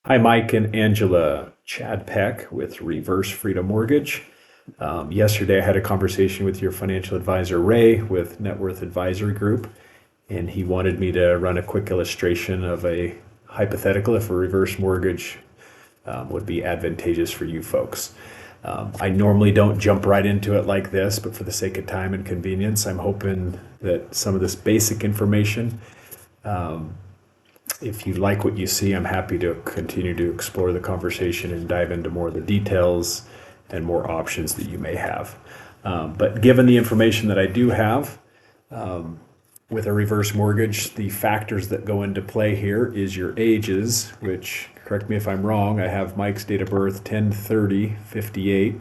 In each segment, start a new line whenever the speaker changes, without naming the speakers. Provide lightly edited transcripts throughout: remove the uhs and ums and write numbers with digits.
Hi, Mike and Angela. Chad Peck with Reverse Freedom Mortgage. Yesterday, I had a conversation with your financial advisor, Ray, with Net Worth Advisory Group, and he wanted me to run a quick illustration of a hypothetical if a reverse mortgage would be advantageous for you folks. I normally don't jump right into it like this, but for the sake of time and convenience, I'm hoping that some of this basic information, if you like what you see, I'm happy to continue to explore the conversation and dive into more of the details and more options that you may have. But given the information that I do have with a reverse mortgage, the factors that go into play here is your ages, which, correct me if I'm wrong, I have Mike's date of birth 10/30/58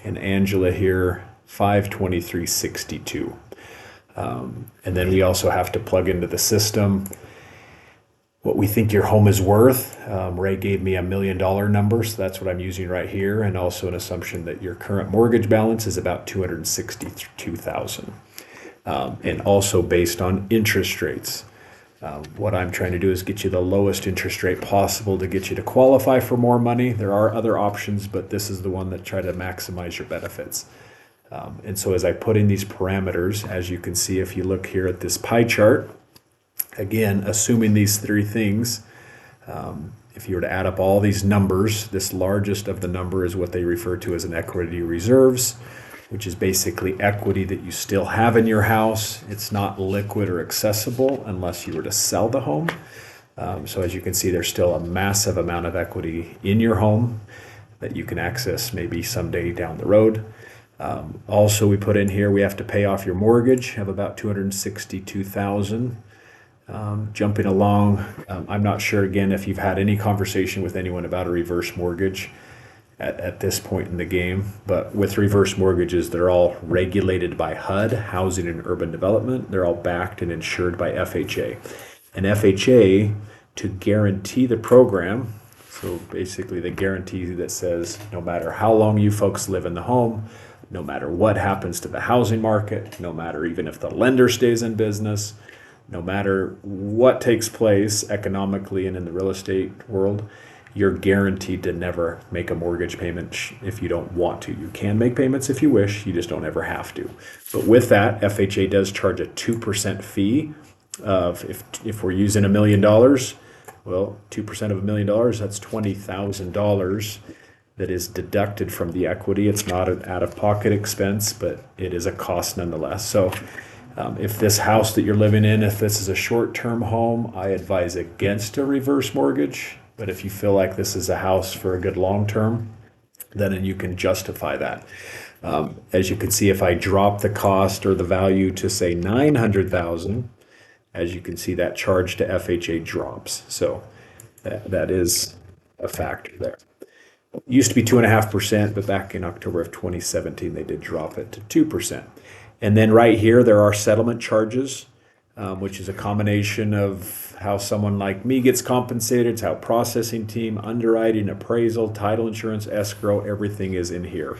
and Angela here 5/23/62. And then we also have to plug into the system what we think your home is worth. Ray gave me $1 million number, so that's what I'm using right here, and also an assumption that your current mortgage balance is about $262,000, and also based on interest rates. What I'm trying to do is get you the lowest interest rate possible to get you to qualify for more money. There are other options, but this is the one that try to maximize your benefits. And so as I put in these parameters, as you can see, if you look here at this pie chart, again, assuming these three things, if you were to add up all these numbers, this largest of the number is what they refer to as an equity reserves, which is basically equity that you still have in your house. It's not liquid or accessible unless you were to sell the home. So as you can see, there's still a massive amount of equity in your home that you can access maybe someday down the road. Also, we put in here, we have to pay off your mortgage, have about $262,000. Jumping along, I'm not sure again if you've had any conversation with anyone about a reverse mortgage at this point in the game, but with reverse mortgages, they're all regulated by HUD, Housing and Urban Development. They're all backed and insured by FHA. And FHA, to guarantee the program, so basically the guarantee that says no matter how long you folks live in the home, no matter what happens to the housing market, no matter even if the lender stays in business, no matter what takes place economically and in the real estate world, you're guaranteed to never make a mortgage payment if you don't want to. You can make payments if you wish, you just don't ever have to. But with that, FHA does charge a 2% fee of, if we're using $1 million, well, 2% of $1 million, that's $20,000 that is deducted from the equity. It's not an out-of-pocket expense, but it is a cost nonetheless. So if this house that you're living in, if this is a short-term home, I advise against a reverse mortgage. But if you feel like this is a house for a good long-term, then you can justify that. As you can see, if I drop the cost or the value to say $900,000, as you can see, that charge to FHA drops. So that is a factor there. It used to be 2.5%, but back in October of 2017, they did drop it to 2%. And then right here, there are settlement charges, which is a combination of how someone like me gets compensated. It's how processing team, underwriting, appraisal, title insurance, escrow, everything is in here.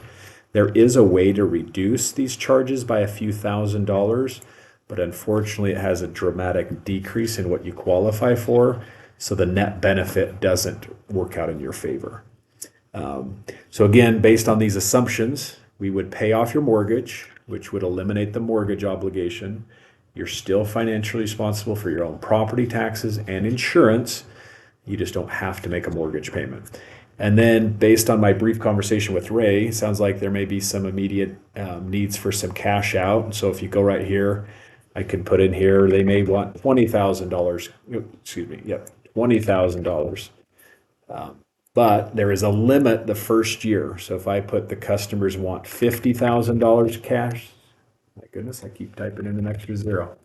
There is a way to reduce these charges by a few $1,000s, but unfortunately, it has a dramatic decrease in what you qualify for. So the net benefit doesn't work out in your favor. So again, based on these assumptions, we would pay off your mortgage, which would eliminate the mortgage obligation. You're still financially responsible for your own property taxes and insurance. You just don't have to make a mortgage payment. And then based on my brief conversation with Ray, it sounds like there may be some immediate needs for some cash out. So if you go right here, I can put in here, they may want $20,000, excuse me, yep, $20,000. But there is a limit the first year. So if I put the customers want $50,000 cash, my goodness, I keep typing in an extra zero.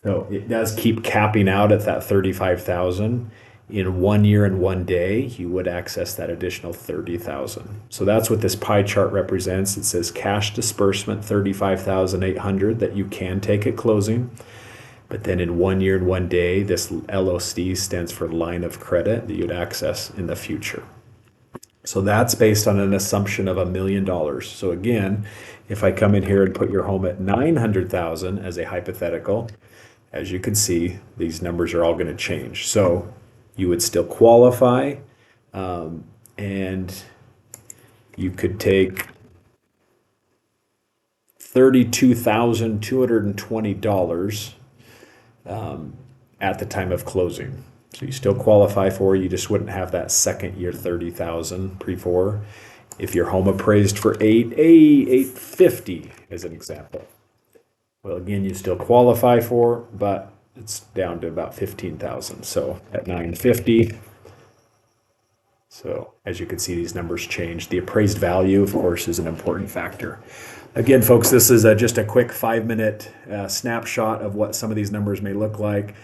So it does keep capping out at that 35,000. In 1 year and 1 day, you would access that additional 30,000. So that's what this pie chart represents. It says cash disbursement 35,800 that you can take at closing. But then in 1 year and 1 day, this LOC stands for line of credit that you'd access in the future. So that's based on an assumption of $1 million. So again, if I come in here and put your home at 900,000 as a hypothetical, as you can see, these numbers are all going to change. So you would still qualify, And you could take $32,220 at the time of closing. So you still qualify for it, you just wouldn't have that second year 30,000 pre-4. If your home appraised for 850 as an example. Well, again, you still qualify for, but it's down to about 15,000. So at 950. So as you can see, these numbers change. The appraised value, of course, is an important factor. Again, folks, this is just a quick 5-minute snapshot of what some of these numbers may look like.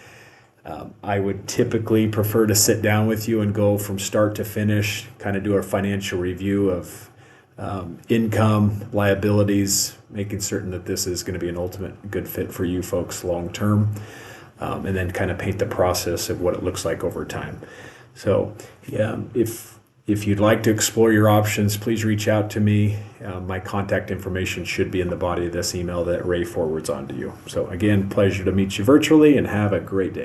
I would typically prefer to sit down with you and go from start to finish, kind of do a financial review of income, liabilities, making certain that this is going to be an ultimate good fit for you folks long term, and then kind of paint the process of what it looks like over time. So yeah, if you'd like to explore your options, please reach out to me. My contact information should be in the body of this email that Ray forwards on to you. So again, pleasure to meet you virtually, and have a great day.